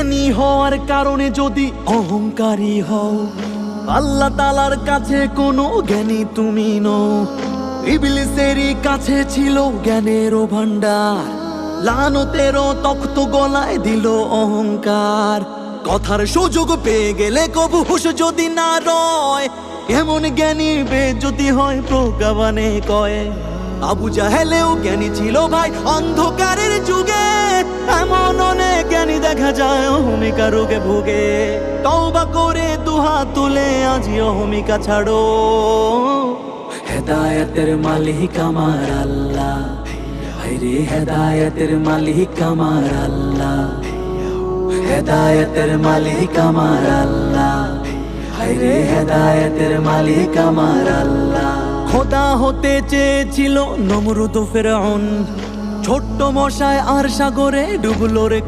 জ্ঞানী হওয়ার কারণে যদি অহংকারী হও, আল্লাহ তাআলার কাছে কোনো জ্ঞানী তুমি নও। ইবলিসেরই কাছে ছিল জ্ঞানেরও ভান্ডার, লানতেরও তখ্ত গলায় দিল অহংকার। কথার সুযোগ পেয়ে গেলে কবু হুঁশ যদি না রয়, এমন জ্ঞানীর বেজ্জতি হয় প্রজ্ঞাবানে কয়। আবু জাহেলেও জ্ঞানী ছিল ভাই অন্ধকারের যুগে, এমন অনেক জ্ঞানী দেখা যায় অহমিকা রোগে ভুগে। তওবা করে দুহাত তুলে আজি অহমিকা ছাড়ো, হেদায়েতের মালিক আমার আল্লাহ, হায়রে হেদায়েতের মালিক আমার আল্লাহ, হেদায়েতের মালিক আমার আল্লাহ, হায়রে হেদায়েতের মালিক আমার আল্লাহ। খোদা হতে চেয়েছিল নমরুদ ও ফিরআউন, ছোট্ট মশায় আর সাগরে ডুবলো রে।